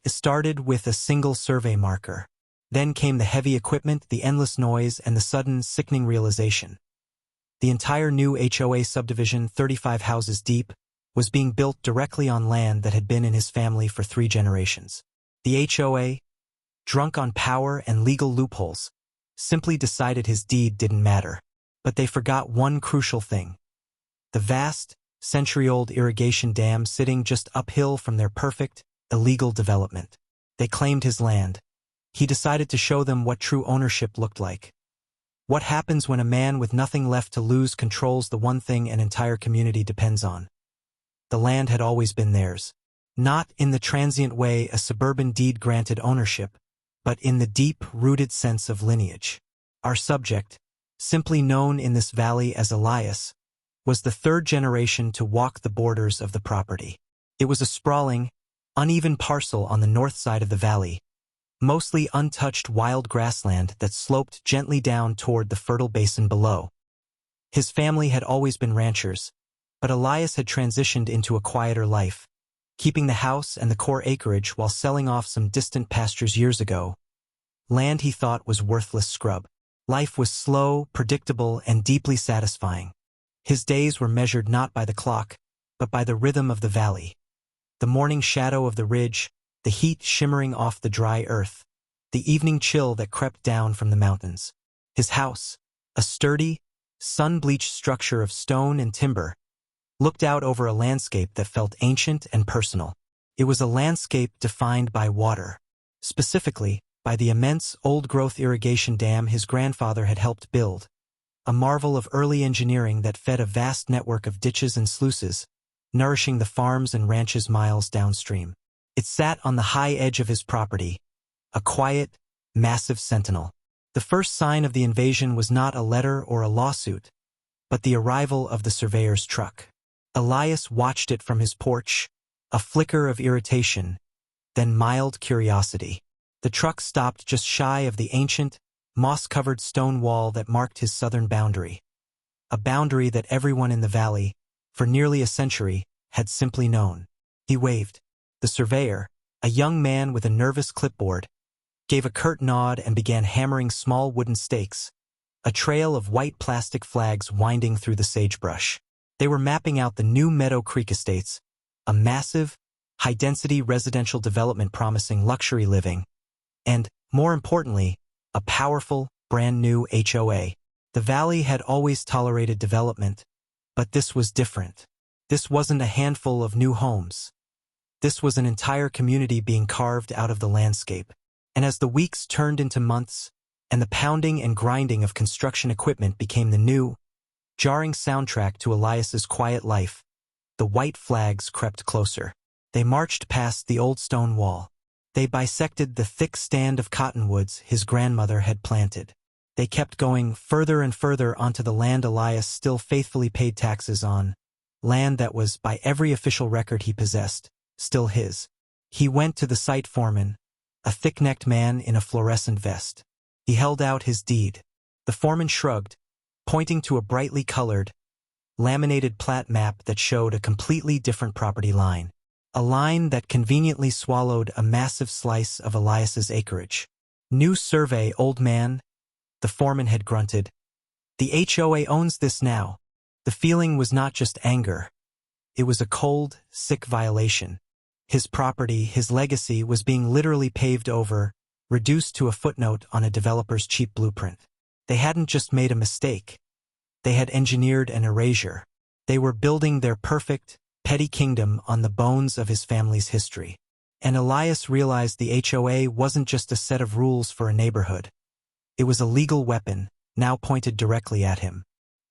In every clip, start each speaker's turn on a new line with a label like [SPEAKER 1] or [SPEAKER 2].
[SPEAKER 1] It started with a single survey marker. Then came the heavy equipment, the endless noise, and the sudden, sickening realization. The entire new HOA subdivision, 35 houses deep, was being built directly on land that had been in his family for 3 generations. The HOA, drunk on power and legal loopholes, simply decided his deed didn't matter. But they forgot one crucial thing. The vast, century-old irrigation dam sitting just uphill from their perfect, illegal development. They claimed his land. He decided to show them what true ownership looked like. What happens when a man with nothing left to lose controls the one thing an entire community depends on? The land had always been theirs. Not in the transient way a suburban deed granted ownership, but in the deep-rooted sense of lineage. Our subject, simply known in this valley as Elias, was the 3rd generation to walk the borders of the property. It was a sprawling, uneven parcel on the north side of the valley, mostly untouched wild grassland that sloped gently down toward the fertile basin below. His family had always been ranchers, but Elias had transitioned into a quieter life, keeping the house and the core acreage while selling off some distant pastures years ago. Land he thought was worthless scrub. Life was slow, predictable, and deeply satisfying. His days were measured not by the clock, but by the rhythm of the valley. The morning shadow of the ridge, the heat shimmering off the dry earth, the evening chill that crept down from the mountains. His house, a sturdy, sun-bleached structure of stone and timber, looked out over a landscape that felt ancient and personal. It was a landscape defined by water, specifically by the immense old-growth irrigation dam his grandfather had helped build, a marvel of early engineering that fed a vast network of ditches and sluices, nourishing the farms and ranches miles downstream. It sat on the high edge of his property, a quiet, massive sentinel. The first sign of the invasion was not a letter or a lawsuit, but the arrival of the surveyor's truck. Elias watched it from his porch, a flicker of irritation, then mild curiosity. The truck stopped just shy of the ancient, moss-covered stone wall that marked his southern boundary, a boundary that everyone in the valley, for nearly a century, had simply known. He waved. The surveyor, a young man with a nervous clipboard, gave a curt nod and began hammering small wooden stakes, a trail of white plastic flags winding through the sagebrush. They were mapping out the new Meadow Creek Estates, a massive, high-density residential development promising luxury living, and, more importantly, a powerful, brand-new HOA. The valley had always tolerated development, but this was different. This wasn't a handful of new homes. This was an entire community being carved out of the landscape. And as the weeks turned into months, and the pounding and grinding of construction equipment became the new, jarring soundtrack to Elias's quiet life, the white flags crept closer. They marched past the old stone wall. They bisected the thick stand of cottonwoods his grandmother had planted. They kept going further and further onto the land Elias still faithfully paid taxes on, land that was, by every official record he possessed, still his. He went to the site foreman, a thick-necked man in a fluorescent vest. He held out his deed. The foreman shrugged, pointing to a brightly colored, laminated plat map that showed a completely different property line. A line that conveniently swallowed a massive slice of Elias's acreage. "New survey, old man," the foreman had grunted. "The HOA owns this now." The feeling was not just anger. It was a cold, sick violation. His property, his legacy, was being literally paved over, reduced to a footnote on a developer's cheap blueprint. They hadn't just made a mistake. They had engineered an erasure. They were building their perfect, petty kingdom on the bones of his family's history. And Elias realized the HOA wasn't just a set of rules for a neighborhood. It was a legal weapon, now pointed directly at him.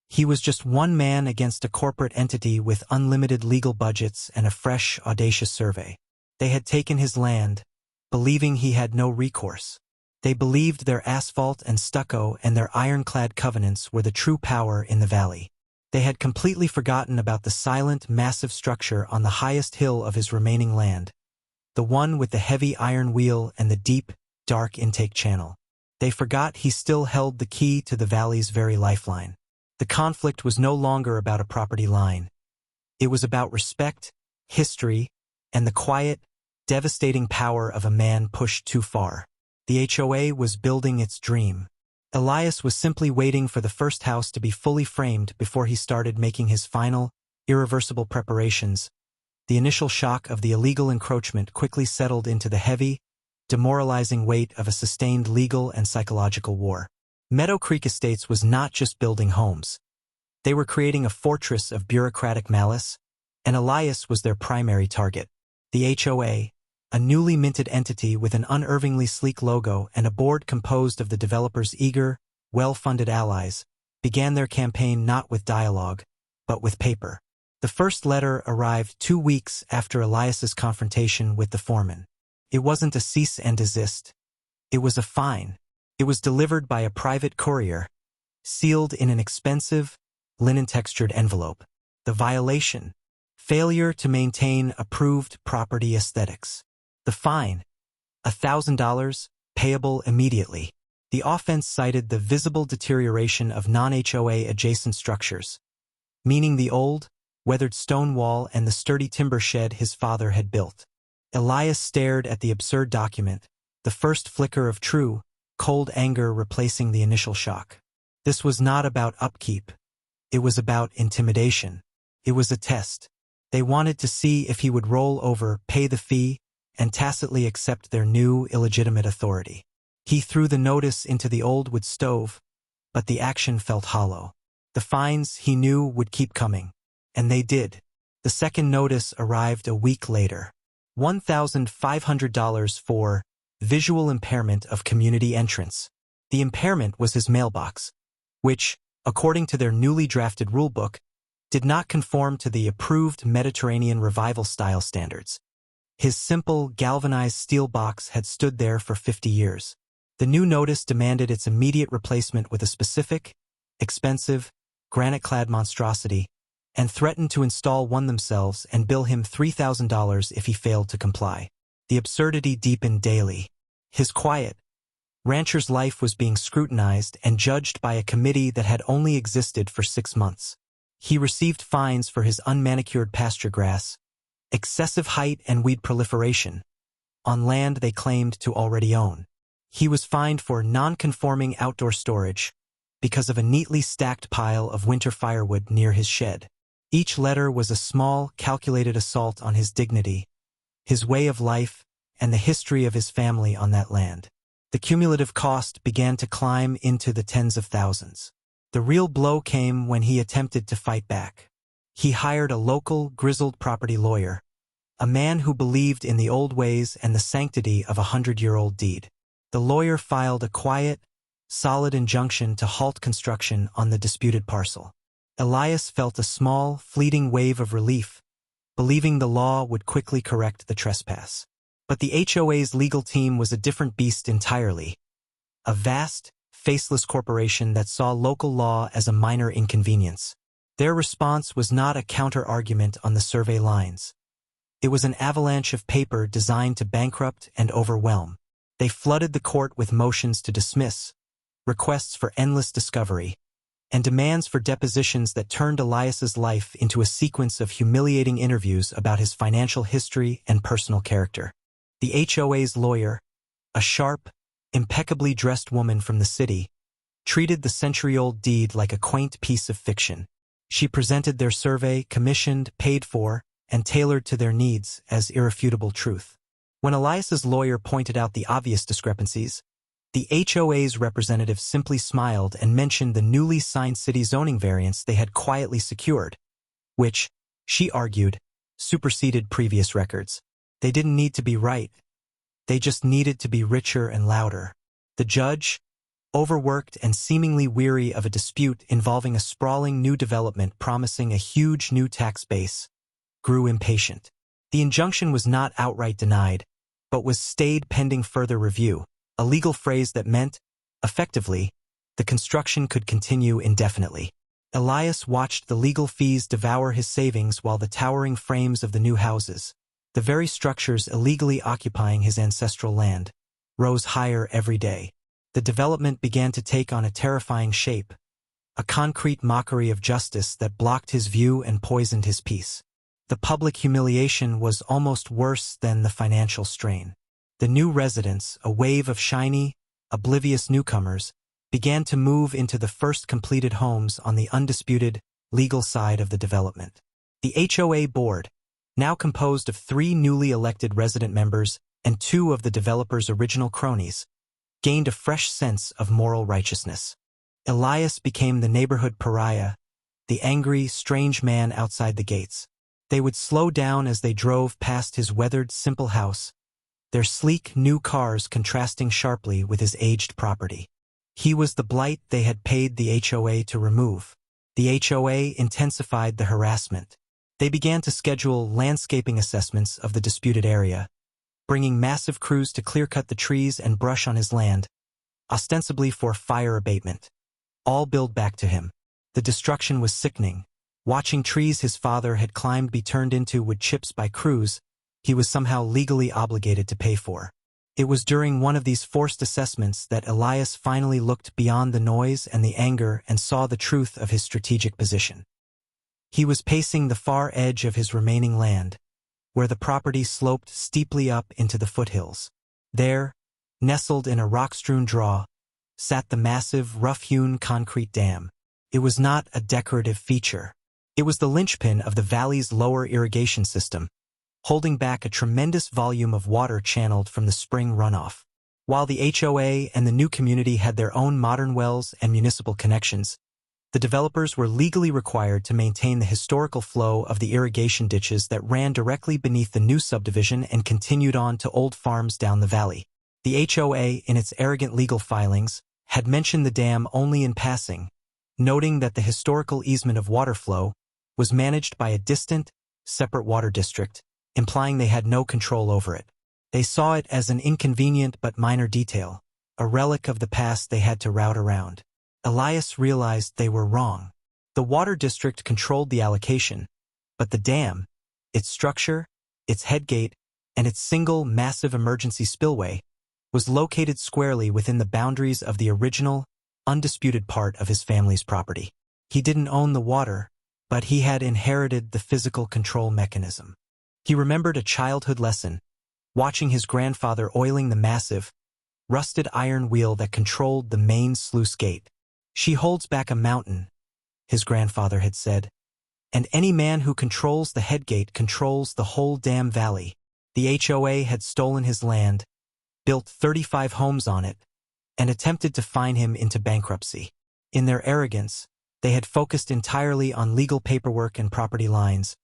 [SPEAKER 1] He was just one man against a corporate entity with unlimited legal budgets and a fresh, audacious survey. They had taken his land, believing he had no recourse. They believed their asphalt and stucco and their ironclad covenants were the true power in the valley. They had completely forgotten about the silent, massive structure on the highest hill of his remaining land, the one with the heavy iron wheel and the deep, dark intake channel. They forgot he still held the key to the valley's very lifeline. The conflict was no longer about a property line. It was about respect, history, and the quiet, devastating power of a man pushed too far. The HOA was building its dream. Elias was simply waiting for the first house to be fully framed before he started making his final, irreversible preparations. The initial shock of the illegal encroachment quickly settled into the heavy, demoralizing weight of a sustained legal and psychological war. Meadow Creek Estates was not just building homes. They were creating a fortress of bureaucratic malice, and Elias was their primary target. The HOA, a newly minted entity with an unervingly sleek logo and a board composed of the developer's eager, well-funded allies, began their campaign not with dialogue, but with paper. The first letter arrived 2 weeks after Elias's confrontation with the foreman. It wasn't a cease and desist. It was a fine. It was delivered by a private courier, sealed in an expensive, linen-textured envelope. The violation: failure to maintain approved property aesthetics. The fine: $1,000, payable immediately. The offense cited the visible deterioration of non-HOA adjacent structures, meaning the old, weathered stone wall and the sturdy timber shed his father had built. Elias stared at the absurd document, the first flicker of true, cold anger replacing the initial shock. This was not about upkeep. It was about intimidation. It was a test. They wanted to see if he would roll over, pay the fee, and tacitly accept their new, illegitimate authority. He threw the notice into the old wood stove, but the action felt hollow. The fines, he knew, would keep coming. And they did. The second notice arrived a week later. $1,500 for visual impairment of community entrance. The impairment was his mailbox, which, according to their newly drafted rulebook, did not conform to the approved Mediterranean revival-style standards. His simple, galvanized steel box had stood there for 50 years. The new notice demanded its immediate replacement with a specific, expensive, granite-clad monstrosity, and threatened to install one themselves and bill him $3,000 if he failed to comply. The absurdity deepened daily. His quiet, rancher's life was being scrutinized and judged by a committee that had only existed for 6 months. He received fines for his unmanicured pasture grass, excessive height and weed proliferation, on land they claimed to already own. He was fined for non-conforming outdoor storage because of a neatly stacked pile of winter firewood near his shed. Each letter was a small, calculated assault on his dignity, his way of life, and the history of his family on that land. The cumulative cost began to climb into the tens of thousands. The real blow came when he attempted to fight back. He hired a local, grizzled property lawyer, a man who believed in the old ways and the sanctity of a 100-year-old deed. The lawyer filed a quiet, solid injunction to halt construction on the disputed parcel. Elias felt a small, fleeting wave of relief, believing the law would quickly correct the trespass. But the HOA's legal team was a different beast entirely. A vast, faceless corporation that saw local law as a minor inconvenience. Their response was not a counter-argument on the survey lines. It was an avalanche of paper designed to bankrupt and overwhelm. They flooded the court with motions to dismiss, requests for endless discovery, and demands for depositions that turned Elias's life into a sequence of humiliating interviews about his financial history and personal character. The HOA's lawyer, a sharp, impeccably dressed woman from the city, treated the century-old deed like a quaint piece of fiction. She presented their survey, commissioned, paid for, and tailored to their needs as irrefutable truth. When Elias's lawyer pointed out the obvious discrepancies, the HOA's representative simply smiled and mentioned the newly signed city zoning variants they had quietly secured, which, she argued, superseded previous records. They didn't need to be right. They just needed to be richer and louder. The judge, overworked and seemingly weary of a dispute involving a sprawling new development promising a huge new tax base, grew impatient. The injunction was not outright denied, but was stayed pending further review, a legal phrase that meant, effectively, the construction could continue indefinitely. Elias watched the legal fees devour his savings while the towering frames of the new houses, the very structures illegally occupying his ancestral land, rose higher every day. The development began to take on a terrifying shape, a concrete mockery of justice that blocked his view and poisoned his peace. The public humiliation was almost worse than the financial strain. The new residents, a wave of shiny, oblivious newcomers, began to move into the first completed homes on the undisputed, legal side of the development. The HOA board, now composed of 3 newly elected resident members and 2 of the developer's original cronies, gained a fresh sense of moral righteousness. Elias became the neighborhood pariah, the angry, strange man outside the gates. They would slow down as they drove past his weathered, simple house, their sleek, new cars contrasting sharply with his aged property. He was the blight they had paid the HOA to remove. The HOA intensified the harassment. They began to schedule landscaping assessments of the disputed area, bringing massive crews to clear-cut the trees and brush on his land, ostensibly for fire abatement. All billed back to him. The destruction was sickening. Watching trees his father had climbed be turned into wood chips by crews he was somehow legally obligated to pay for. It was during one of these forced assessments that Elias finally looked beyond the noise and the anger and saw the truth of his strategic position. He was pacing the far edge of his remaining land, where the property sloped steeply up into the foothills. There, nestled in a rock-strewn draw, sat the massive, rough-hewn concrete dam. It was not a decorative feature. It was the linchpin of the valley's lower irrigation system, holding back a tremendous volume of water channeled from the spring runoff. While the HOA and the new community had their own modern wells and municipal connections, the developers were legally required to maintain the historical flow of the irrigation ditches that ran directly beneath the new subdivision and continued on to old farms down the valley. The HOA, in its arrogant legal filings, had mentioned the dam only in passing, noting that the historical easement of water flow was managed by a distant, separate water district, implying they had no control over it. They saw it as an inconvenient but minor detail, a relic of the past they had to route around. Elias realized they were wrong. The water district controlled the allocation, but the dam, its structure, its headgate, and its single massive emergency spillway, was located squarely within the boundaries of the original, undisputed part of his family's property. He didn't own the water, but he had inherited the physical control mechanism. He remembered a childhood lesson, watching his grandfather oiling the massive, rusted iron wheel that controlled the main sluice gate. "She holds back a mountain," his grandfather had said, "and any man who controls the headgate controls the whole damn valley." The HOA had stolen his land, built 35 homes on it, and attempted to fine him into bankruptcy. In their arrogance, they had focused entirely on legal paperwork and property lines,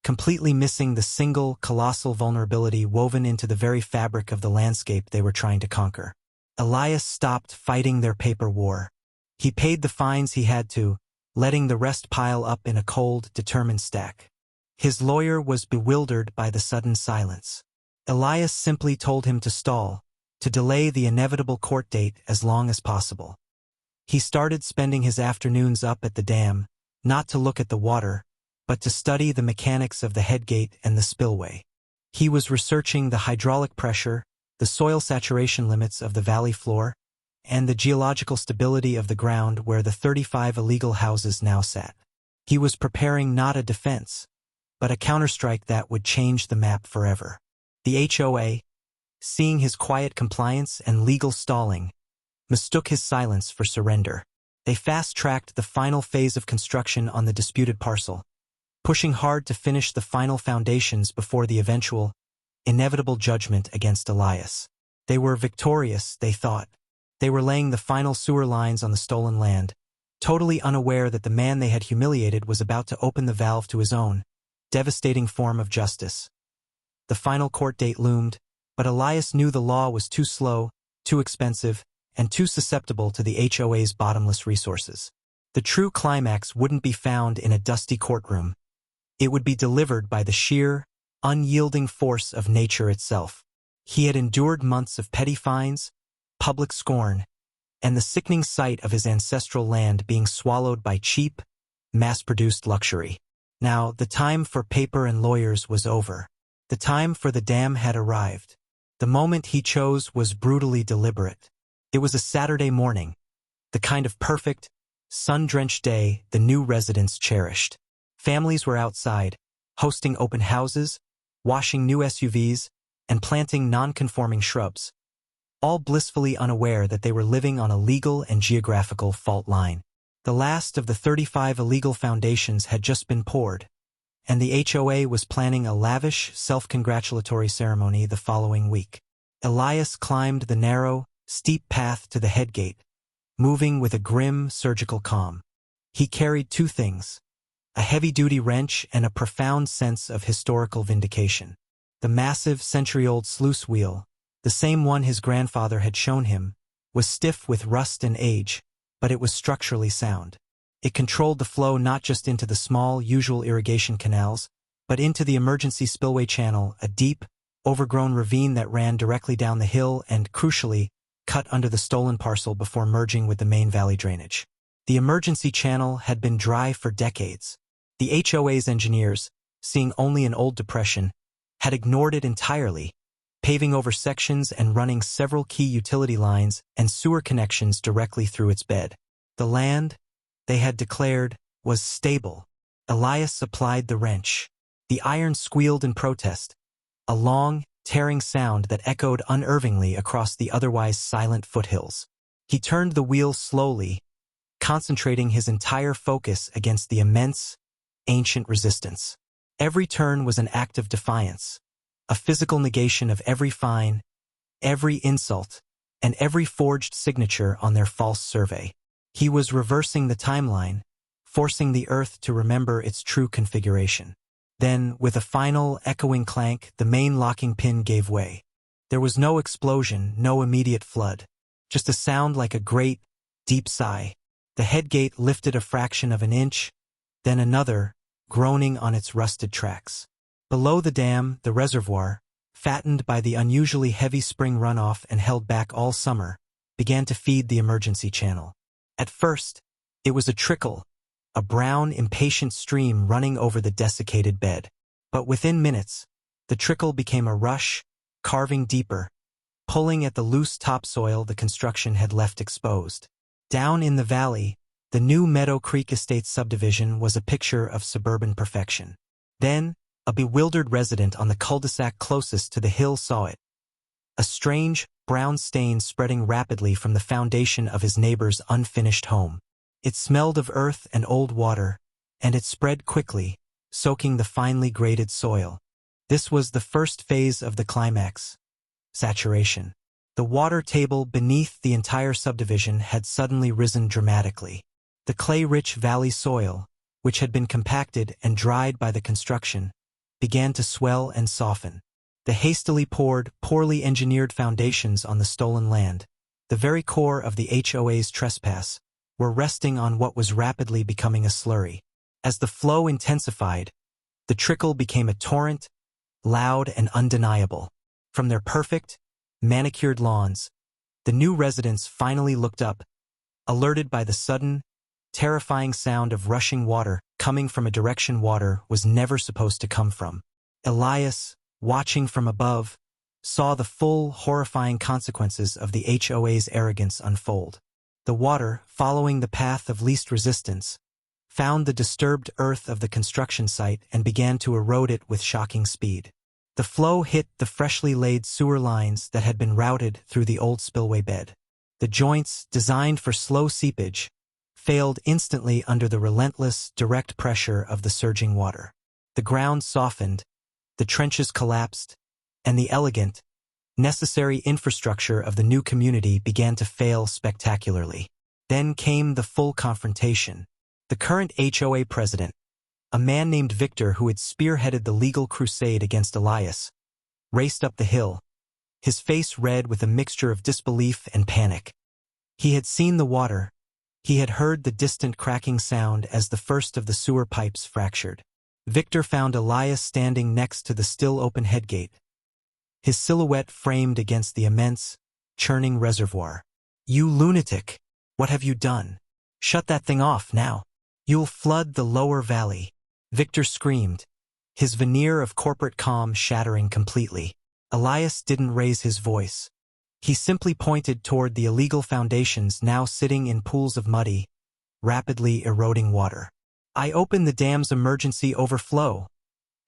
[SPEAKER 1] completely missing the single, colossal vulnerability woven into the very fabric of the landscape they were trying to conquer. Elias stopped fighting their paper war. He paid the fines he had to, letting the rest pile up in a cold, determined stack. His lawyer was bewildered by the sudden silence. Elias simply told him to stall, to delay the inevitable court date as long as possible. He started spending his afternoons up at the dam, not to look at the water, but to study the mechanics of the headgate and the spillway. He was researching the hydraulic pressure, the soil saturation limits of the valley floor, and the geological stability of the ground where the 35 illegal houses now sat. He was preparing not a defense, but a counterstrike that would change the map forever. The HOA, seeing his quiet compliance and legal stalling, mistook his silence for surrender. They fast-tracked the final phase of construction on the disputed parcel, pushing hard to finish the final foundations before the eventual, inevitable judgment against Elias. They were victorious, they thought. They were laying the final sewer lines on the stolen land, totally unaware that the man they had humiliated was about to open the valve to his own, devastating form of justice. The final court date loomed, but Elias knew the law was too slow, too expensive, and too susceptible to the HOA's bottomless resources. The true climax wouldn't be found in a dusty courtroom. It would be delivered by the sheer, unyielding force of nature itself. He had endured months of petty fines, public scorn, and the sickening sight of his ancestral land being swallowed by cheap, mass-produced luxury. Now, the time for paper and lawyers was over. The time for the dam had arrived. The moment he chose was brutally deliberate. It was a Saturday morning, the kind of perfect, sun-drenched day the new residents cherished. Families were outside, hosting open houses, washing new SUVs, and planting non-conforming shrubs, all blissfully unaware that they were living on a legal and geographical fault line. The last of the 35 illegal foundations had just been poured, and the HOA was planning a lavish, self-congratulatory ceremony the following week. Elias climbed the narrow, steep path to the headgate, moving with a grim, surgical calm. He carried two things: a heavy-duty wrench and a profound sense of historical vindication. The massive, century-old sluice wheel, the same one his grandfather had shown him, was stiff with rust and age, but it was structurally sound. It controlled the flow not just into the small, usual irrigation canals, but into the emergency spillway channel, a deep, overgrown ravine that ran directly down the hill and, crucially, cut under the stolen parcel before merging with the main valley drainage. The emergency channel had been dry for decades. The HOA's engineers, seeing only an old depression, had ignored it entirely, paving over sections and running several key utility lines and sewer connections directly through its bed. The land, they had declared, was stable. Elias applied the wrench. The iron squealed in protest, a long, tearing sound that echoed unervingly across the otherwise silent foothills. He turned the wheel slowly, concentrating his entire focus against the immense, ancient resistance. Every turn was an act of defiance, a physical negation of every fine, every insult, and every forged signature on their false survey. He was reversing the timeline, forcing the earth to remember its true configuration. Then, with a final, echoing clank, the main locking pin gave way. There was no explosion, no immediate flood, just a sound like a great, deep sigh. The headgate lifted a fraction of an inch, then another, groaning on its rusted tracks. Below the dam, the reservoir, fattened by the unusually heavy spring runoff and held back all summer, began to feed the emergency channel. At first, it was a trickle, a brown, impatient stream running over the desiccated bed. But within minutes, the trickle became a rush, carving deeper, pulling at the loose topsoil the construction had left exposed. Down in the valley, the new Meadow Creek Estates subdivision was a picture of suburban perfection. Then, a bewildered resident on the cul-de-sac closest to the hill saw it. A strange, brown stain spreading rapidly from the foundation of his neighbor's unfinished home. It smelled of earth and old water, and it spread quickly, soaking the finely graded soil. This was the first phase of the climax: saturation. The water table beneath the entire subdivision had suddenly risen dramatically. The clay-rich valley soil, which had been compacted and dried by the construction, began to swell and soften. The hastily poured, poorly engineered foundations on the stolen land, the very core of the HOA's trespass, were resting on what was rapidly becoming a slurry. As the flow intensified, the trickle became a torrent, loud and undeniable. From their perfect, manicured lawns, the new residents finally looked up, alerted by the sudden, terrifying sound of rushing water coming from a direction water was never supposed to come from. Elias, watching from above, saw the full, horrifying consequences of the HOA's arrogance unfold. The water, following the path of least resistance, found the disturbed earth of the construction site and began to erode it with shocking speed. The flow hit the freshly laid sewer lines that had been routed through the old spillway bed. The joints, designed for slow seepage, failed instantly under the relentless, direct pressure of the surging water. The ground softened, the trenches collapsed, and the elegant, necessary infrastructure of the new community began to fail spectacularly. Then came the full confrontation. The current HOA president, a man named Victor who had spearheaded the legal crusade against Elias, raced up the hill, his face red with a mixture of disbelief and panic. He had seen the water. He had heard the distant cracking sound as the first of the sewer pipes fractured. Victor found Elias standing next to the still open headgate, his silhouette framed against the immense, churning reservoir. "You lunatic! What have you done? Shut that thing off now. You'll flood the lower valley," Victor screamed, his veneer of corporate calm shattering completely. Elias didn't raise his voice. He simply pointed toward the illegal foundations now sitting in pools of muddy, rapidly eroding water. "I opened the dam's emergency overflow,"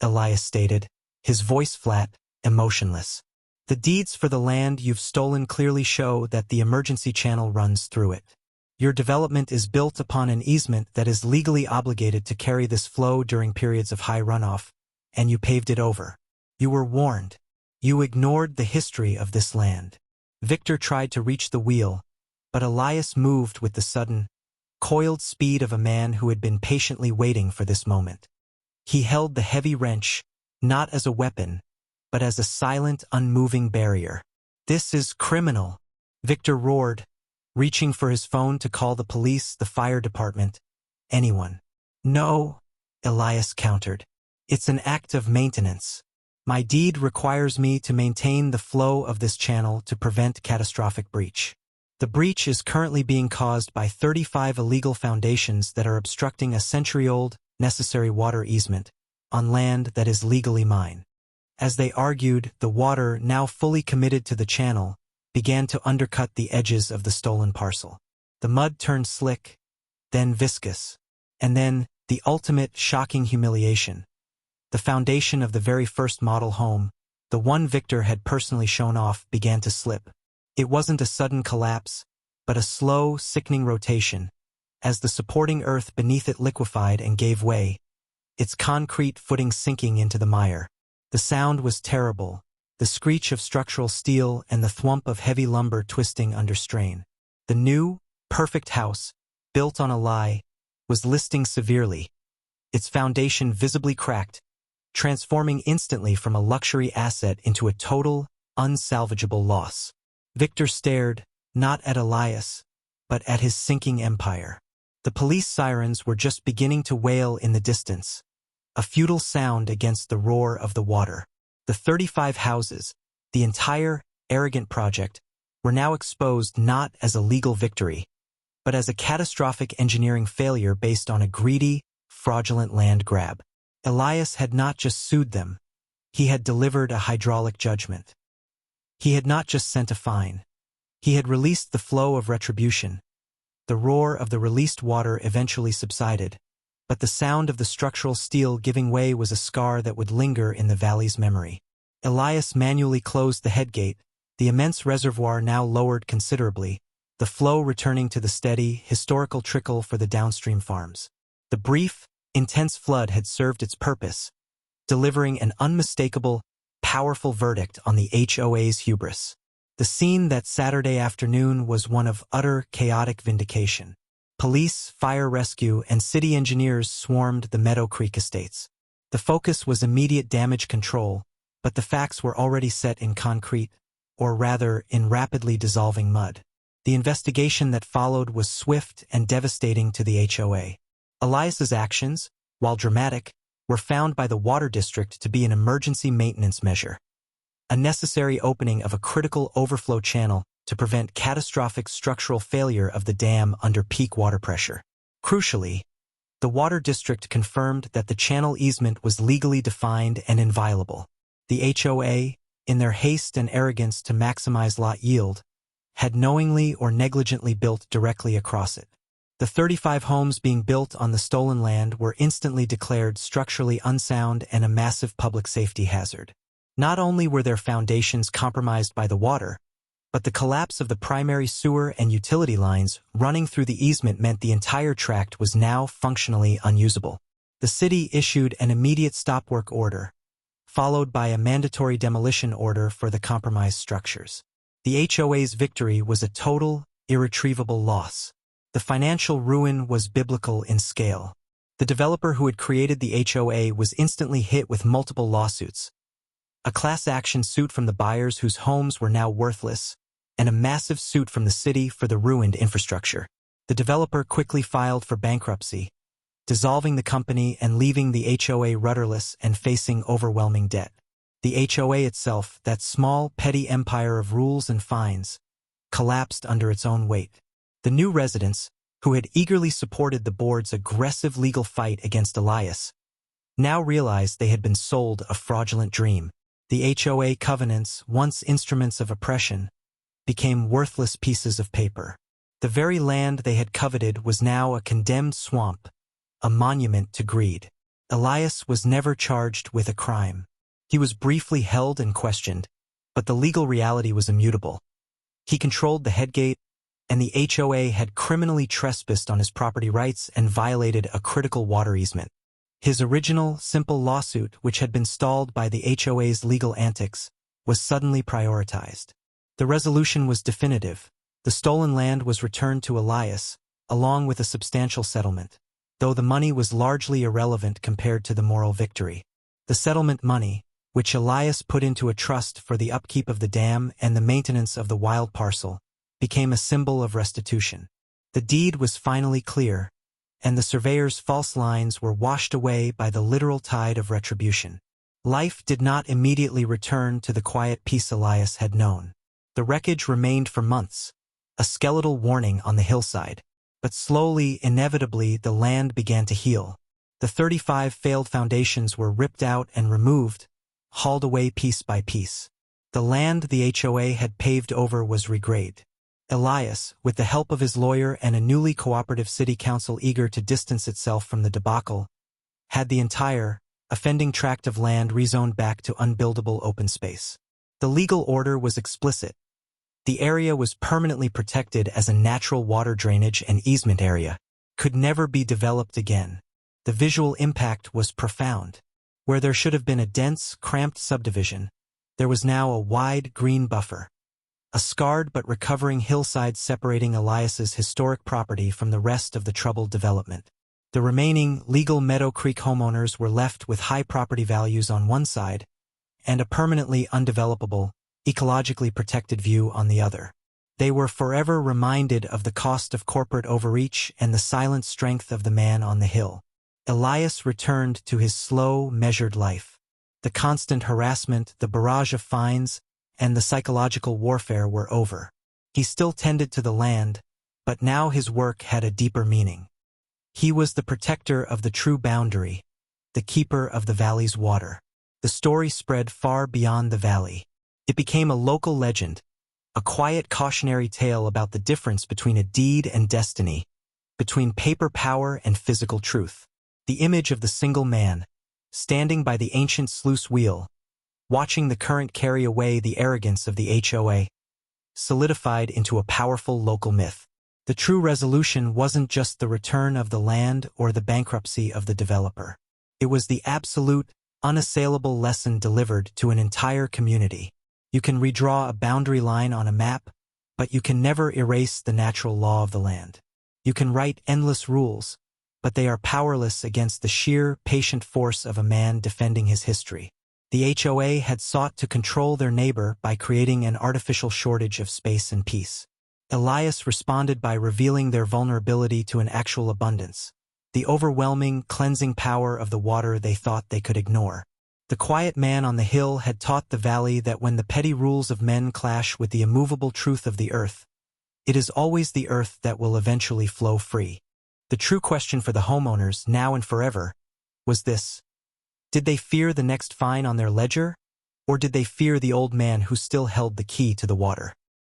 [SPEAKER 1] Elias stated, his voice flat, emotionless. The deeds for the land you've stolen clearly show that the emergency channel runs through it. Your development is built upon an easement that is legally obligated to carry this flow during periods of high runoff, and you paved it over. You were warned. You ignored the history of this land. Victor tried to reach the wheel, but Elias moved with the sudden, coiled speed of a man who had been patiently waiting for this moment. He held the heavy wrench, not as a weapon, but as a silent, unmoving barrier. "This is criminal," Victor roared, reaching for his phone to call the police, the fire department, anyone. "No," Elias countered. "It's an act of maintenance. My deed requires me to maintain the flow of this channel to prevent catastrophic breach. The breach is currently being caused by 35 illegal foundations that are obstructing a century-old, necessary water easement on land that is legally mine." As they argued, the water, now fully committed to the channel, began to undercut the edges of the stolen parcel. The mud turned slick, then viscous, and then, the ultimate shocking humiliation. The foundation of the very first model home, the one Victor had personally shown off, began to slip. It wasn't a sudden collapse, but a slow, sickening rotation, as the supporting earth beneath it liquefied and gave way, its concrete footing sinking into the mire. The sound was terrible, the screech of structural steel and the thwump of heavy lumber twisting under strain. The new, perfect house, built on a lie, was listing severely, its foundation visibly cracked, transforming instantly from a luxury asset into a total, unsalvageable loss. Victor stared, not at Elias, but at his sinking empire. The police sirens were just beginning to wail in the distance, a futile sound against the roar of the water. The 35 houses, the entire, arrogant project, were now exposed not as a legal victory, but as a catastrophic engineering failure based on a greedy, fraudulent land grab. Elias had not just sued them, he had delivered a hydraulic judgment. He had not just sent a fine, he had released the flow of retribution. The roar of the released water eventually subsided, but the sound of the structural steel giving way was a scar that would linger in the valley's memory. Elias manually closed the headgate, the immense reservoir now lowered considerably, the flow returning to the steady, historical trickle for the downstream farms. The brief, intense flood had served its purpose, delivering an unmistakable, powerful verdict on the HOA's hubris. The scene that Saturday afternoon was one of utter, chaotic vindication. Police, fire rescue, and city engineers swarmed the Meadow Creek estates. The focus was immediate damage control, but the facts were already set in concrete, or rather, in rapidly dissolving mud. The investigation that followed was swift and devastating to the HOA. Elias's actions, while dramatic, were found by the Water District to be an emergency maintenance measure, a necessary opening of a critical overflow channel to prevent catastrophic structural failure of the dam under peak water pressure. Crucially, the Water District confirmed that the channel easement was legally defined and inviolable. The HOA, in their haste and arrogance to maximize lot yield, had knowingly or negligently built directly across it. The 35 homes being built on the stolen land were instantly declared structurally unsound and a massive public safety hazard. Not only were their foundations compromised by the water, but the collapse of the primary sewer and utility lines running through the easement meant the entire tract was now functionally unusable. The city issued an immediate stop work order, followed by a mandatory demolition order for the compromised structures. The HOA's victory was a total, irretrievable loss. The financial ruin was biblical in scale. The developer who had created the HOA was instantly hit with multiple lawsuits, a class action suit from the buyers whose homes were now worthless, and a massive suit from the city for the ruined infrastructure. The developer quickly filed for bankruptcy, dissolving the company and leaving the HOA rudderless and facing overwhelming debt. The HOA itself, that small, petty empire of rules and fines, collapsed under its own weight. The new residents, who had eagerly supported the board's aggressive legal fight against Elias, now realized they had been sold a fraudulent dream. The HOA covenants, once instruments of oppression, became worthless pieces of paper. The very land they had coveted was now a condemned swamp, a monument to greed. Elias was never charged with a crime. He was briefly held and questioned, but the legal reality was immutable. He controlled the headgate, and the HOA had criminally trespassed on his property rights and violated a critical water easement. His original, simple lawsuit, which had been stalled by the HOA's legal antics, was suddenly prioritized. The resolution was definitive. The stolen land was returned to Elias, along with a substantial settlement, though the money was largely irrelevant compared to the moral victory. The settlement money, which Elias put into a trust for the upkeep of the dam and the maintenance of the wild parcel, became a symbol of restitution. The deed was finally clear, and the surveyor's false lines were washed away by the literal tide of retribution. Life did not immediately return to the quiet peace Elias had known. The wreckage remained for months, a skeletal warning on the hillside. But slowly, inevitably, the land began to heal. The 35 failed foundations were ripped out and removed, hauled away piece by piece. The land the HOA had paved over was regraded. Elias, with the help of his lawyer and a newly cooperative city council eager to distance itself from the debacle, had the entire, offending tract of land rezoned back to unbuildable open space. The legal order was explicit. The area was permanently protected as a natural water drainage and easement area, could never be developed again. The visual impact was profound. Where there should have been a dense, cramped subdivision, there was now a wide green buffer. A scarred but recovering hillside separating Elias's historic property from the rest of the troubled development. The remaining legal Meadow Creek homeowners were left with high property values on one side and a permanently undevelopable, ecologically protected view on the other. They were forever reminded of the cost of corporate overreach and the silent strength of the man on the hill. Elias returned to his slow, measured life. The constant harassment, the barrage of fines, and the psychological warfare were over. He still tended to the land, but now his work had a deeper meaning. He was the protector of the true boundary, the keeper of the valley's water. The story spread far beyond the valley. It became a local legend, a quiet cautionary tale about the difference between a deed and destiny, between paper power and physical truth. The image of the single man, standing by the ancient sluice wheel, watching the current carry away the arrogance of the HOA, solidified into a powerful local myth. The true resolution wasn't just the return of the land or the bankruptcy of the developer. It was the absolute, unassailable lesson delivered to an entire community. You can redraw a boundary line on a map, but you can never erase the natural law of the land. You can write endless rules, but they are powerless against the sheer, patient force of a man defending his history. The HOA had sought to control their neighbor by creating an artificial shortage of space and peace. Elias responded by revealing their vulnerability to an actual abundance, the overwhelming, cleansing power of the water they thought they could ignore. The quiet man on the hill had taught the valley that when the petty rules of men clash with the immovable truth of the earth, it is always the earth that will eventually flow free. The true question for the homeowners, now and forever, was this: did they fear the next fine on their ledger, or did they fear the old man who still held the key to the water?